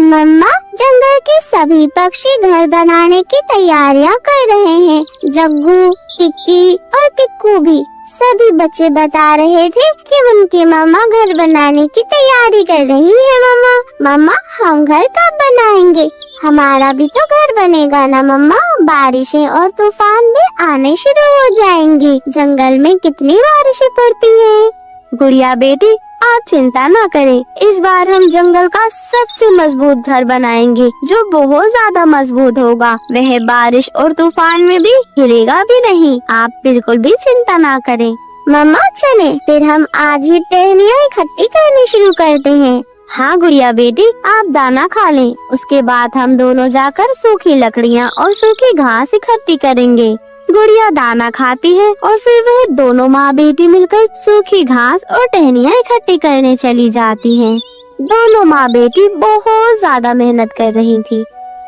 मम्मा, जंगल के सभी पक्षी घर बनाने की तैयारियां कर रहे हैं। जग्गू, टिक्की और किक्कू भी। सभी बच्चे बता रहे थे कि उनकी मम्मा घर बनाने की तैयारी कर रही है। मम्मा, हम घर कब बनाएंगे? हमारा भी तो घर बनेगा ना मम्मा। बारिशें और तूफान भी आने शुरू हो जाएंगी। जंगल में कितनी बारिशें पड़ती हैं। गुड़िया बेटी, आप चिंता ना करें। इस बार हम जंगल का सबसे मजबूत घर बनाएंगे, जो बहुत ज्यादा मजबूत होगा। वह बारिश और तूफान में भी हिलेगा भी नहीं। आप बिल्कुल भी चिंता ना करें। मम्मा, चले फिर हम आज ही टहनियाँ इकट्ठी करनी शुरू करते हैं। हाँ गुड़िया बेटी, आप दाना खा लें। उसके बाद हम दोनों जाकर सूखी लकड़ियाँ और सूखी घास इकट्ठी करेंगे। गुड़िया दाना खाती है और फिर वह दोनों माँ बेटी मिलकर सूखी घास और टहनियाँ इकट्ठी करने चली जाती हैं। दोनों माँ बेटी बहुत ज्यादा मेहनत कर रही थी।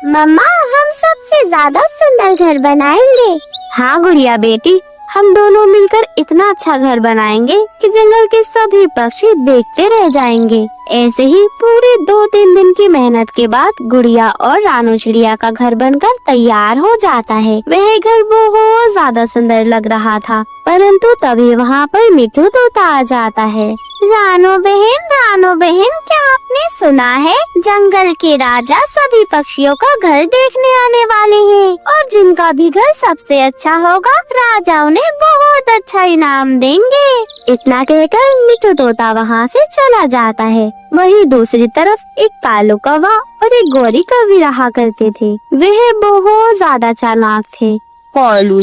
मम्मा, हम सबसे ज्यादा सुंदर घर बनाएंगे। हाँ गुड़िया बेटी, हम दोनों मिलकर इतना अच्छा घर बनाएंगे कि जंगल के सभी पक्षी देखते रह जाएंगे। ऐसे ही पूरे 2-3 दिन की मेहनत के बाद गुड़िया और रानू चिड़िया का घर बनकर तैयार हो जाता है। वह घर बहुत ज्यादा सुंदर लग रहा था, परंतु तभी वहाँ पर मिठू तोता आ जाता है। रानू बहन, क्या आपने सुना है जंगल के राजा सभी पक्षियों का घर देखने आने वाले हैं और जिनका भी घर सबसे अच्छा होगा राजा उन्हें बहुत अच्छा इनाम देंगे। इतना कहकर मिठू तोता वहाँ से चला जाता है। वहीं दूसरी तरफ एक कालू कौवा और एक गोरी कौवी रहा करते थे। वह बहुत ज्यादा चालाक थे। कालू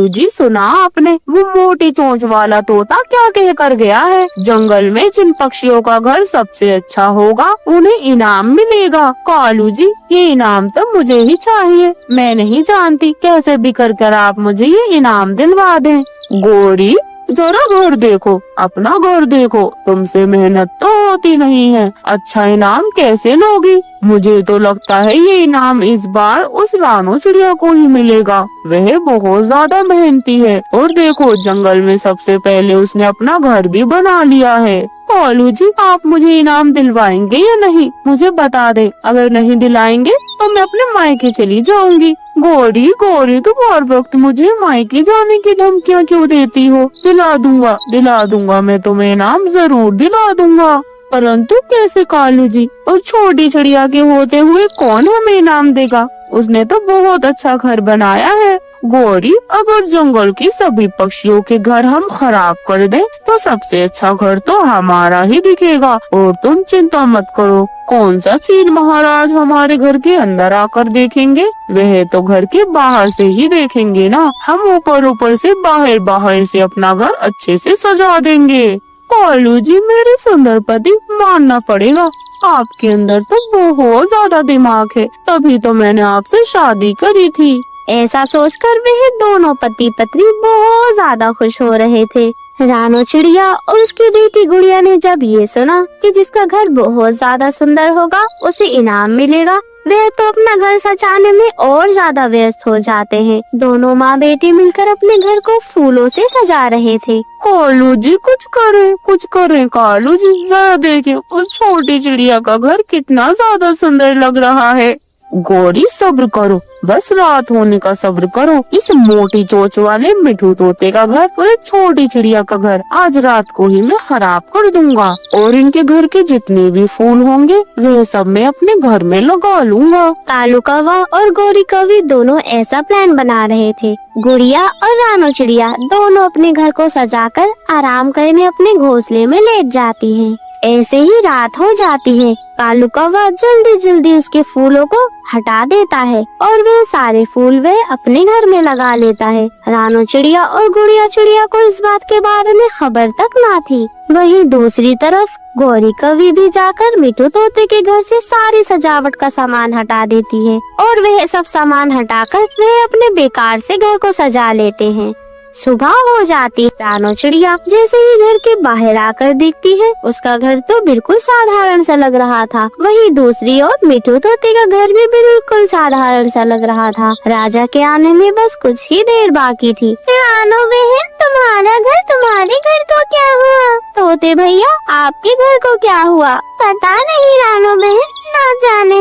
जी, सुना आपने? वो मोटी चोंच वाला तोता क्या कह कर गया है? जंगल में जिन पक्षियों का घर सबसे अच्छा होगा उन्हें इनाम मिलेगा। कालू जी, ये इनाम तो मुझे ही चाहिए। मैं नहीं जानती कैसे भी कर आप मुझे ये इनाम दिलवा दें। गोरी, जरा घर देखो, अपना घर देखो। तुमसे मेहनत तो होती नहीं है, अच्छा इनाम कैसे लोगी? मुझे तो लगता है ये इनाम इस बार उस रानू चिड़िया को ही मिलेगा। वह बहुत ज्यादा मेहनती है और देखो जंगल में सबसे पहले उसने अपना घर भी बना लिया है। कालू जी, आप मुझे इनाम दिलवाएंगे या नहीं, मुझे बता दे। अगर नहीं दिलाएंगे तो मैं अपने मायके चली जाऊंगी। गोरी, तुम हर वक्त मुझे मायके जाने की धमकियाँ क्यों देती हो? दिला दूंगा, मैं तुम्हें इनाम जरूर दिला दूंगा। परंतु कैसे कालू जी? उस छोटी चिड़िया के होते हुए कौन हमें इनाम देगा? उसने तो बहुत अच्छा घर बनाया है। गोरी, अगर जंगल की सभी पक्षियों के घर हम खराब कर दें तो सबसे अच्छा घर तो हमारा ही दिखेगा। और तुम चिंता मत करो, कौन सा चील महाराज हमारे घर के अंदर आकर देखेंगे? वह तो घर के बाहर से ही देखेंगे ना। हम ऊपर से बाहर से अपना घर अच्छे से सजा देंगे। कालू जी, मेरे सुंदर पति, मानना पड़ेगा आपके अंदर तो बहुत ज्यादा दिमाग है, तभी तो मैंने आपसे शादी करी थी। ऐसा सोचकर वह दोनों पति पत्नी बहुत ज्यादा खुश हो रहे थे। रानू चिड़िया और उसकी बेटी गुड़िया ने जब ये सुना कि जिसका घर बहुत ज्यादा सुंदर होगा उसे इनाम मिलेगा, वे तो अपना घर सजाने में और ज्यादा व्यस्त हो जाते हैं। दोनों माँ बेटी मिलकर अपने घर को फूलों से सजा रहे थे। कालू जी, कुछ करें कालू जी, जरा देखें उस छोटी चिड़िया का घर कितना ज्यादा सुंदर लग रहा है। गोरी, सब्र करो, बस रात होने का सब्र करो। इस मोटी चोंच वाले मिठू तोते का घर और एक छोटी चिड़िया का घर आज रात को ही मैं खराब कर दूंगा और इनके घर के जितने भी फूल होंगे वह सब मैं अपने घर में लगा लूंगा। कालू कौवा और गोरी कौवी दोनों ऐसा प्लान बना रहे थे। गुड़िया और रानू चिड़िया दोनों अपने घर को सजाकर आराम करने अपने घोंसले में लेट जाती हैं। ऐसे ही रात हो जाती है। कालू कौवा जल्दी उसके फूलों को हटा देता है और वे सारे फूल वह अपने घर में लगा लेता है। रानू चिड़िया और गुड़िया चिड़िया को इस बात के बारे में खबर तक ना थी। वहीं दूसरी तरफ गोरी कौवी भी जाकर मिठू तोते के घर से सारी सजावट का सामान हटा देती है और वह सब सामान हटाकर वह अपने बेकार से घर को सजा लेते हैं। सुबह हो जाती। रानू चिड़िया जैसे ही घर के बाहर आकर देखती है उसका घर तो बिल्कुल साधारण सा लग रहा था। वहीं दूसरी ओर मिठू तोते का घर भी बिल्कुल साधारण सा लग रहा था। राजा के आने में बस कुछ ही देर बाकी थी। रानू बहन, तुम्हारे घर को क्या हुआ? तोते भैया, आपके घर को क्या हुआ? पता नहीं रानू बहन, ना जाने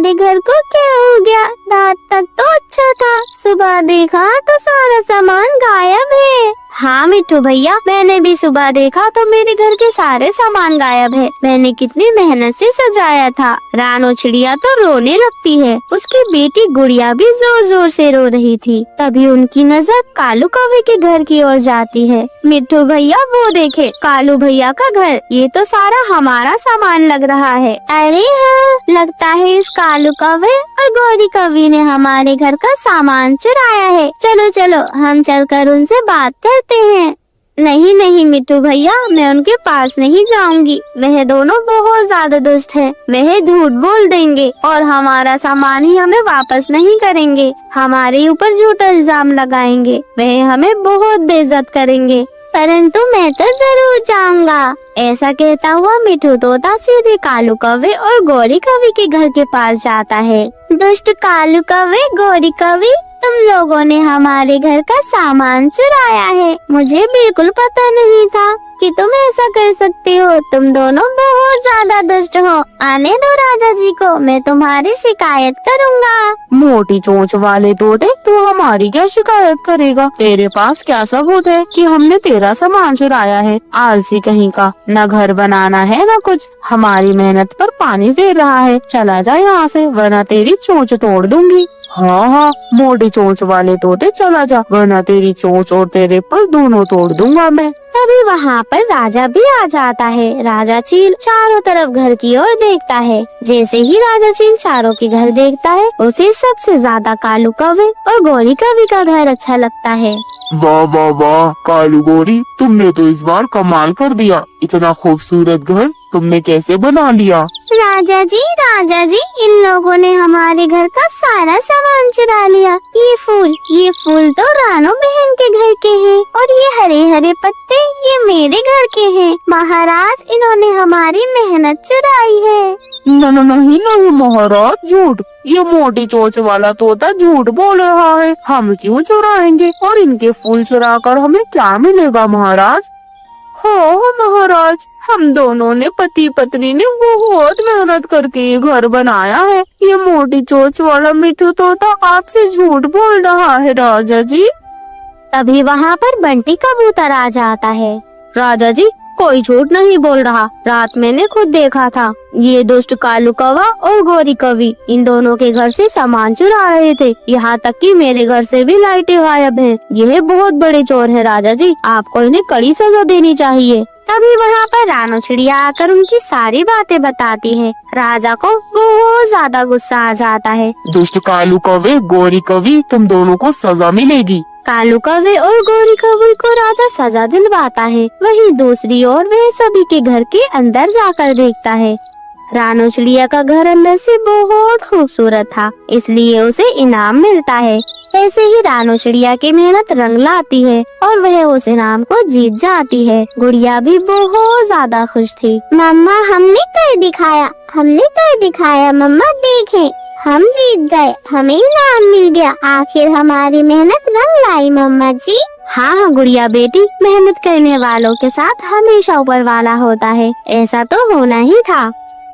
हमारे घर को क्या हो गया? रात तक तो अच्छा था, सुबह देखा तो सारा सामान गायब है। हाँ मिट्ठू भैया, मैंने भी सुबह देखा तो मेरे घर के सारे सामान गायब है। मैंने कितनी मेहनत से सजाया था। रानो चिड़िया तो रोने लगती है। उसकी बेटी गुड़िया भी जोर जोर से रो रही थी। तभी उनकी नजर कालू कौवे के घर की ओर जाती है। मिट्ठू भैया वो देखे, कालू भैया का घर। ये तो सारा हमारा सामान लग रहा है। अरे हाँ, लगता है इस कालू कौवे और गौरी कौवी ने हमारे घर का सामान चुराया है। चलो चलो हम चलकर उनसे बात करते हैं। नहीं नहीं मिट्ठू भैया, मैं उनके पास नहीं जाऊंगी। वह दोनों बहुत ज्यादा दुष्ट हैं। वह झूठ बोल देंगे और हमारा सामान ही हमें वापस नहीं करेंगे। हमारे ऊपर झूठा इल्जाम लगाएंगे। वह हमें बहुत बेइज्जत करेंगे। परंतु मैं तो जरूर जाऊंगा। ऐसा कहता हुआ मिट्ठू तोता सीधे कालू कौवे और गौरी कौवी के घर के पास जाता है। दुष्ट कालू कौवे, गौरी कौवी, तुम लोगों ने हमारे घर का सामान चुराया है। मुझे बिल्कुल पता नहीं था कि तुम ऐसा कर सकते हो। तुम दोनों बहुत ज्यादा दुष्ट हो। आने दो राजा जी को, मैं तुम्हारी शिकायत करूँगा। मोटी चोंच वाले तोते, तू हमारी क्या शिकायत करेगा? तेरे पास क्या सबूत है कि हमने तेरा सामान चुराया है? आलसी कहीं का, न घर बनाना है न कुछ। हमारी मेहनत पर पानी फेर रहा है। चला जा यहाँ से, वरना तेरी चोंच तोड़ दूंगी। हाँ हाँ मोटी चोंच वाले तोते, चला जा, वरना तेरी चोंच और तेरे पर दोनों तोड़ दूंगा मैं। तभी वहाँ पर राजा भी आ जाता है। राजा चील चारों तरफ घर की ओर देखता है। जैसे ही राजा चील चारों के घर देखता है, उसे सबसे ज्यादा कालू कौवे और गौरी कौवी का घर अच्छा लगता है। वाह वाह वाह कालू गौरी, तुमने तो इस बार कमाल कर दिया। इतना खूबसूरत घर तुमने कैसे बना लिया? राजा जी, इन लोगों ने हमारे घर का सारा सामान चुरा लिया। ये फूल तो रानो बहन के घर के हैं और ये हरे हरे पत्ते ये मेरे घर के हैं। महाराज, इन्होंने हमारी मेहनत चुराई है। नहीं महाराज, झूठ। ये मोटी चोंच वाला तोता झूठ बोल रहा है। हम क्यों चुराएंगे? और इनके फूल चुरा कर हमें क्या मिलेगा महाराज? हो महाराज, हम दोनों ने पति पत्नी ने बहुत मेहनत करके ये घर बनाया है। ये मोटी चोंच वाला मिट्ठू तोता आपसे झूठ बोल रहा है राजा जी। तभी वहाँ पर बंटी कबूतर आ जाता है। राजा जी, कोई झूठ नहीं बोल रहा। रात मैंने खुद देखा था। ये दुष्ट कालू कौवा और गौरी कौवी इन दोनों के घर से सामान चुरा रहे थे। यहाँ तक कि मेरे घर से भी लाइटें गायब हैं। यह बहुत बड़े चोर हैं राजा जी, आपको इन्हें कड़ी सजा देनी चाहिए। तभी वहाँ पर रानो चिड़िया आकर उनकी सारी बातें बताती है। राजा को बहुत ज्यादा गुस्सा आ जाता है। दुष्ट कालू कौवे, गौरी कौवी, तुम दोनों को सजा मिलेगी। कालू कौवे और गौरी कौवी को राजा सजा दिलवाता है। वहीं दूसरी ओर वह सभी के घर के अंदर जाकर देखता है। रानो चिड़िया का घर अंदर से बहुत खूबसूरत था, इसलिए उसे इनाम मिलता है। ऐसे ही रानो चिड़िया की मेहनत रंग लाती है और वह उस इनाम को जीत जाती है। गुड़िया भी बहुत ज्यादा खुश थी। मम्मा, हमने कर दिखाया मम्मा, देखें हम जीत गए, हमें इनाम मिल गया। आखिर हमारी मेहनत रंग लाई मम्मा जी। हाँ गुड़िया बेटी, मेहनत करने वालों के साथ हमेशा ऊपर वाला होता है। ऐसा तो होना ही था।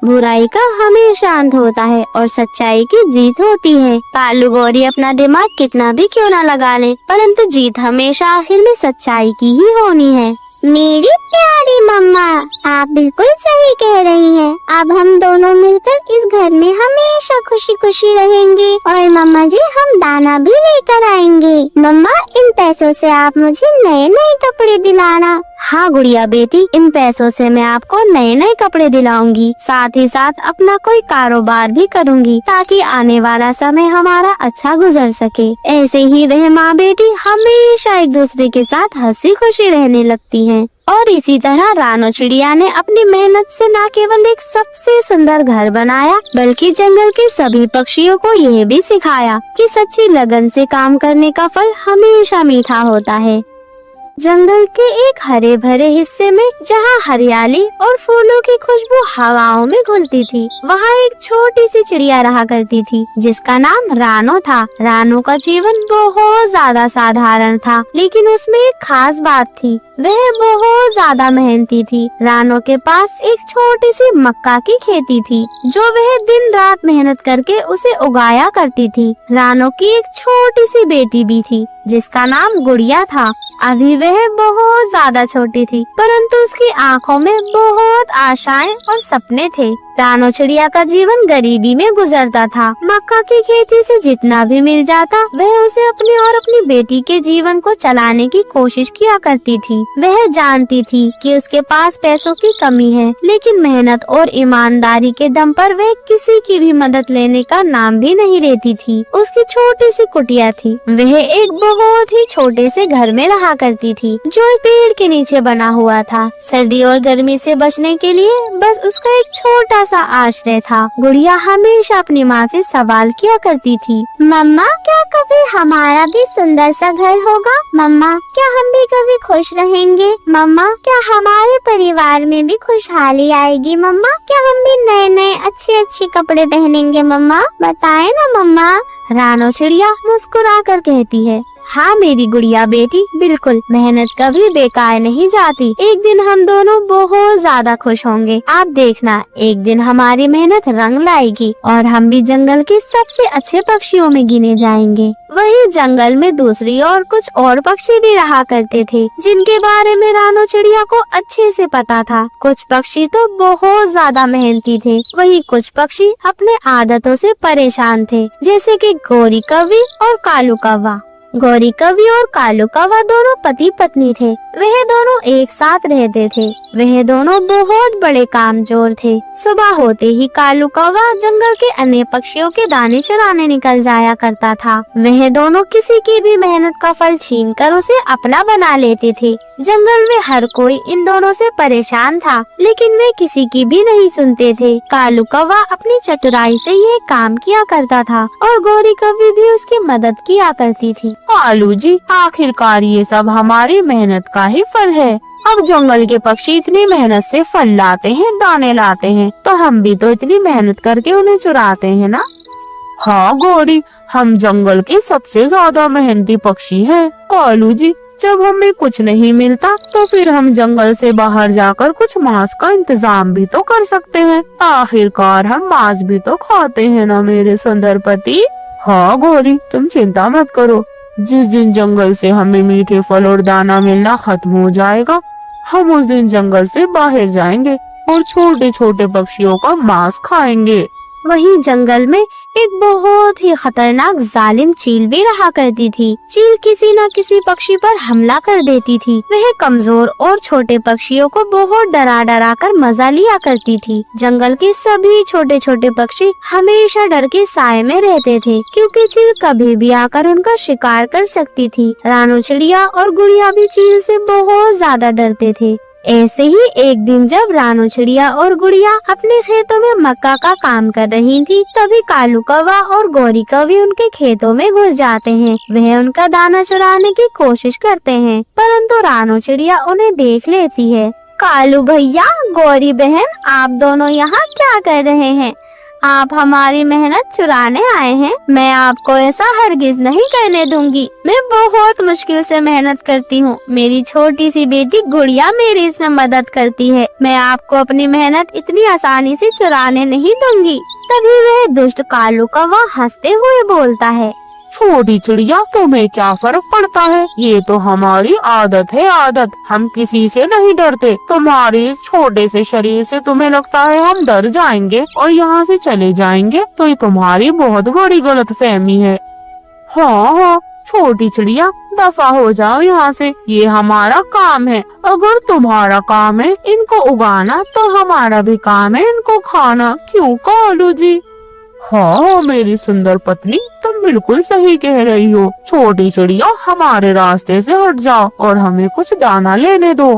बुराई का हमेशा अंत होता है और सच्चाई की जीत होती है। कालू गौरी अपना दिमाग कितना भी क्यों न लगा ले, परंतु जीत हमेशा आखिर में सच्चाई की ही होनी है। मेरी प्यारी मम्मा, आप बिल्कुल सही कह रही हैं। अब हम दोनों मिलकर इस घर में हमेशा खुशी खुशी रहेंगे और मम्मा जी हम दाना भी लेकर आएंगे। मम्मा, इन पैसों से आप मुझे नए नए कपड़े दिलाना। हाँ गुड़िया बेटी, इन पैसों से मैं आपको नए नए कपड़े दिलाऊंगी। साथ ही साथ अपना कोई कारोबार भी करूंगी ताकि आने वाला समय हमारा अच्छा गुजर सके। ऐसे ही वह माँ बेटी हमेशा एक दूसरे के साथ हंसी खुशी रहने लगती हैं। और इसी तरह रानो चिड़िया ने अपनी मेहनत से न केवल एक सबसे सुंदर घर बनाया, बल्कि जंगल के सभी पक्षियों को यह भी सिखाया कि सच्ची लगन से काम करने का फल हमेशा मीठा होता है। जंगल के एक हरे भरे हिस्से में, जहाँ हरियाली और फूलों की खुशबू हवाओं में घुलती थी, वहाँ एक छोटी सी चिड़िया रहा करती थी जिसका नाम रानो था। रानो का जीवन बहुत ज्यादा साधारण था, लेकिन उसमें एक खास बात थी, वह बहुत ज्यादा मेहनती थी। रानो के पास एक छोटी सी मक्का की खेती थी जो वह दिन रात मेहनत करके उसे उगाया करती थी। रानो की एक छोटी सी बेटी भी थी जिसका नाम गुड़िया था। अभी वह बहुत ज्यादा छोटी थी, परंतु उसकी आंखों में बहुत आशाएं और सपने थे। रानो चिड़िया का जीवन गरीबी में गुजरता था। मक्का की खेती से जितना भी मिल जाता वह उसे अपने और अपनी बेटी के जीवन को चलाने की कोशिश किया करती थी। वह जानती थी कि उसके पास पैसों की कमी है, लेकिन मेहनत और ईमानदारी के दम पर वह किसी की भी मदद लेने का नाम भी नहीं लेती थी। उसकी छोटी सी कुटिया थी। वह एक बहुत ही छोटे से घर में रहा करती थी जो एक पेड़ के नीचे बना हुआ था। सर्दी और गर्मी से बचने के लिए बस उसका एक छोटा सा आश्रय था। गुड़िया हमेशा अपनी माँ से सवाल किया करती थी, मम्मा क्या कभी हमारा भी सुंदर सा घर होगा? मम्मा क्या हम भी कभी खुश रहेंगे? मम्मा क्या हमारे परिवार में भी खुशहाली आएगी? मम्मा क्या हम भी नए नए अच्छे कपड़े पहनेंगे? मम्मा बताए ना मम्मा। रानो चिड़िया मुस्कुरा कर कहती है, हाँ मेरी गुड़िया बेटी, बिल्कुल, मेहनत कभी बेकार नहीं जाती। एक दिन हम दोनों बहुत ज्यादा खुश होंगे। आप देखना, एक दिन हमारी मेहनत रंग लाएगी और हम भी जंगल के सबसे अच्छे पक्षियों में गिने जाएंगे। वही जंगल में दूसरी और कुछ और पक्षी भी रहा करते थे जिनके बारे में रानो चिड़िया को अच्छे से पता था। कुछ पक्षी तो बहुत ज्यादा मेहनती थे, वही कुछ पक्षी अपने आदतों से परेशान थे, जैसे कि गोरी कौवी और कालू कौवा। गोरी कौवी और कालू कौवा दोनों पति पत्नी थे। वह दोनों एक साथ रहते थे। वह दोनों बहुत बड़े कामचोर थे। सुबह होते ही कालू कौवा जंगल के अन्य पक्षियों के दाने चुराने निकल जाया करता था। वह दोनों किसी की भी मेहनत का फल छीनकर उसे अपना बना लेते थे। जंगल में हर कोई इन दोनों से परेशान था, लेकिन वे किसी की भी नहीं सुनते थे। कालू कौवा अपनी चतुराई से ये काम किया करता था और गोरी कौवी भी उसकी मदद किया करती थी। कालू जी, आखिरकार ये सब हमारी मेहनत का ही फल है। अब जंगल के पक्षी इतनी मेहनत से फल लाते हैं, दाने लाते हैं, तो हम भी तो इतनी मेहनत करके उन्हें चुराते हैं ना। हाँ गोरी, हम जंगल के सबसे ज्यादा मेहनती पक्षी हैं। कालू जी, जब हमें कुछ नहीं मिलता तो फिर हम जंगल से बाहर जाकर कुछ मांस का इंतजाम भी तो कर सकते हैं। आखिरकार हम मांस भी तो खाते हैं ना मेरे सुंदर पति। हाँ गोरी, तुम चिंता मत करो। जिस दिन जंगल से हमें मीठे फल और दाना मिलना खत्म हो जाएगा, हम उस दिन जंगल से बाहर जाएंगे और छोटे छोटे पक्षियों का मांस खाएंगे। वही जंगल में एक बहुत ही खतरनाक जालिम चील भी रहा करती थी। चील किसी न किसी पक्षी पर हमला कर देती थी। वह कमजोर और छोटे पक्षियों को बहुत डरा डरा कर मजा लिया करती थी। जंगल के सभी छोटे छोटे पक्षी हमेशा डर के साए में रहते थे, क्योंकि चील कभी भी आकर उनका शिकार कर सकती थी। रानो चिड़िया और गुड़िया भी चील से बहुत ज्यादा डरते थे। ऐसे ही एक दिन जब रानो चिड़िया और गुड़िया अपने खेतों में मक्का का काम कर रही थी, तभी कालू कौवा और गोरी कौवी उनके खेतों में घुस जाते हैं। वह उनका दाना चुराने की कोशिश करते हैं, परंतु रानो चिड़िया उन्हें देख लेती है। कालू भैया, गोरी बहन, आप दोनों यहाँ क्या कर रहे हैं? आप हमारी मेहनत चुराने आए हैं? मैं आपको ऐसा हरगिज नहीं करने दूंगी। मैं बहुत मुश्किल से मेहनत करती हूँ। मेरी छोटी सी बेटी गुड़िया मेरी इसमें मदद करती है। मैं आपको अपनी मेहनत इतनी आसानी से चुराने नहीं दूंगी। तभी वह दुष्ट कालू कौवा हंसते हुए बोलता है, छोटी चिड़िया, तुम्हें क्या फर्क पड़ता है? ये तो हमारी आदत है, आदत। हम किसी से नहीं डरते। तुम्हारे इस छोटे से शरीर से तुम्हें लगता है हम डर जाएंगे और यहाँ से चले जाएंगे, तो ये तुम्हारी बहुत बड़ी गलतफहमी है। हाँ, छोटी चिड़िया, दफा हो जाओ यहाँ से। ये हमारा काम है। अगर तुम्हारा काम है इनको उगाना, तो हमारा भी काम है इनको खाना। क्यों कालू जी? हाँ मेरी सुंदर पत्नी, तुम बिल्कुल सही कह रही हो। छोटी चिड़िया, हमारे रास्ते से हट जाओ और हमें कुछ दाना लेने दो।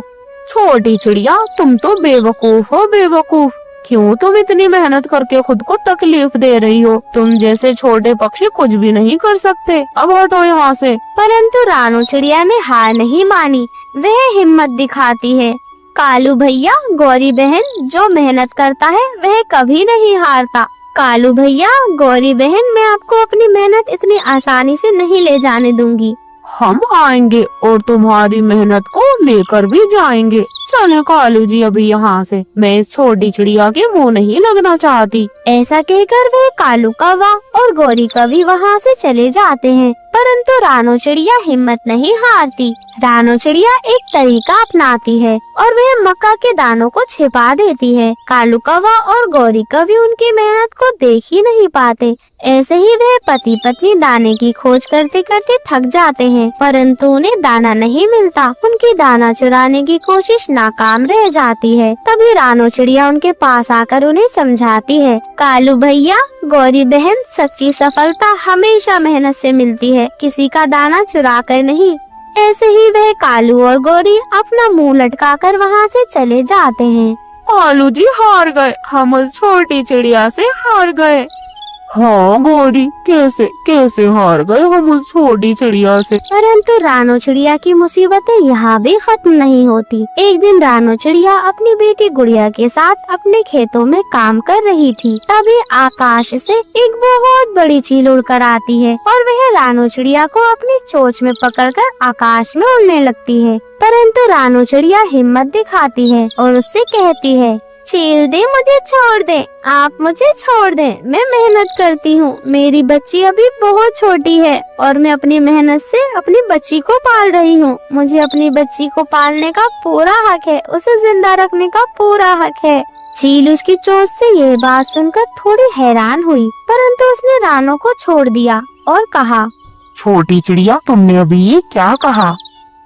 छोटी चिड़िया, तुम तो बेवकूफ हो, बेवकूफ। क्यों तुम इतनी मेहनत करके खुद को तकलीफ दे रही हो? तुम जैसे छोटे पक्षी कुछ भी नहीं कर सकते। अब हटो यहाँ से। परंतु रानू चिड़िया ने हार नहीं मानी। वह हिम्मत दिखाती है। कालू भैया, गौरी बहन, जो मेहनत करता है वह कभी नहीं हारता। कालू भैया, गौरी बहन, मैं आपको अपनी मेहनत इतनी आसानी से नहीं ले जाने दूंगी। हम आएंगे और तुम्हारी मेहनत को लेकर भी जाएंगे। चले कालू जी अभी यहाँ से। मैं इस छोटी चिड़िया के मुंह नहीं लगना चाहती। ऐसा कहकर वे कालू कौवा और गौरी कौवी वहाँ से चले जाते हैं। परंतु रानू चिड़िया हिम्मत नहीं हारती। रानू चिड़िया एक तरीका अपनाती है और वह मक्का के दानों को छिपा देती है। कालू कौवा और गौरी कौवी उनकी मेहनत को देख ही नहीं पाते। ऐसे ही वह पति पत्नी दाने की खोज करते करते थक जाते हैं, परंतु उन्हें दाना नहीं मिलता। उनकी दाना चुराने की कोशिश नाकाम रह जाती है। तभी रानू चिड़िया उनके पास आकर उन्हें समझाती है, कालू भैया, गौरी बहन, सच्ची सफलता हमेशा मेहनत से मिलती है, किसी का दाना चुरा कर नहीं। ऐसे ही वह कालू और गौरी अपना मुंह लटकाकर वहाँ से चले जाते हैं। कालू जी हार गए, हम उस छोटी चिड़िया से हार गए। हाँ गौरी, कैसे कैसे हार गए हम उस छोटी चिड़िया से? परंतु रानू चिड़िया की मुसीबतें यहाँ भी खत्म नहीं होती। एक दिन रानू चिड़िया अपनी बेटी गुड़िया के साथ अपने खेतों में काम कर रही थी। तभी आकाश से एक बहुत बड़ी चील उड़कर आती है और वह रानू चिड़िया को अपनी चोंच में पकड़कर आकाश में उड़ने लगती है। परंतु रानू चिड़िया हिम्मत दिखाती है और उससे कहती है, चील दे, मुझे छोड़ दे, आप मुझे छोड़ दें, मैं मेहनत करती हूँ। मेरी बच्ची अभी बहुत छोटी है और मैं अपनी मेहनत से अपनी बच्ची को पाल रही हूँ। मुझे अपनी बच्ची को पालने का पूरा हक है, उसे जिंदा रखने का पूरा हक है। चील उसकी चोंच से ये बात सुनकर थोड़ी हैरान हुई, परंतु उसने रानू को छोड़ दिया और कहा, छोटी चिड़िया, तुमने अभी ये क्या कहा?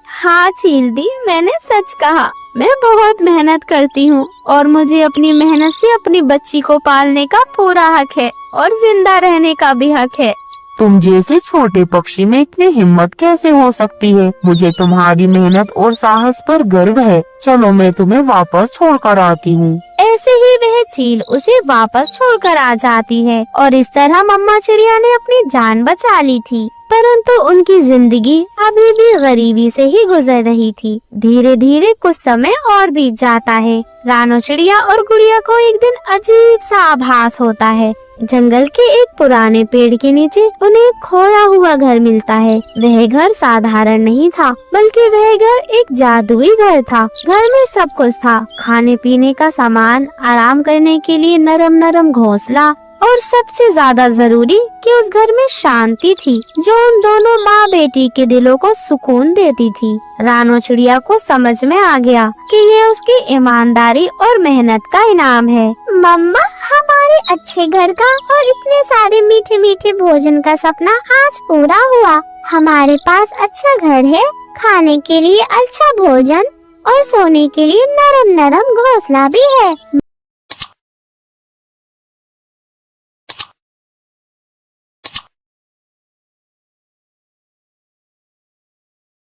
हाँ चील दी, मैंने सच कहा। मैं बहुत मेहनत करती हूँ और मुझे अपनी मेहनत से अपनी बच्ची को पालने का पूरा हक है और जिंदा रहने का भी हक है। तुम जैसे छोटे पक्षी में इतनी हिम्मत कैसे हो सकती है? मुझे तुम्हारी मेहनत और साहस पर गर्व है। चलो मैं तुम्हें वापस छोड़कर आती हूँ। ऐसे ही वह चील उसे वापस छोड़कर आ जाती है और इस तरह मम्मा चिड़िया ने अपनी जान बचा ली थी। परंतु उनकी जिंदगी अभी भी गरीबी से ही गुजर रही थी। धीरे धीरे कुछ समय और बीत जाता है। रानू चिड़िया और गुड़िया को एक दिन अजीब सा आभास होता है। जंगल के एक पुराने पेड़ के नीचे उन्हें एक खोया हुआ घर मिलता है। वह घर साधारण नहीं था, बल्कि वह घर एक जादुई घर था। घर में सब कुछ था, खाने पीने का सामान, आराम करने के लिए नरम नरम घोंसला और सबसे ज्यादा जरूरी कि उस घर में शांति थी, जो उन दोनों माँ बेटी के दिलों को सुकून देती थी। रानू चिड़िया को समझ में आ गया कि ये उसकी ईमानदारी और मेहनत का इनाम है। मम्मा, हमारे अच्छे घर का और इतने सारे मीठे मीठे भोजन का सपना आज पूरा हुआ। हमारे पास अच्छा घर है, खाने के लिए अच्छा भोजन और सोने के लिए नरम नरम घोंसला भी है।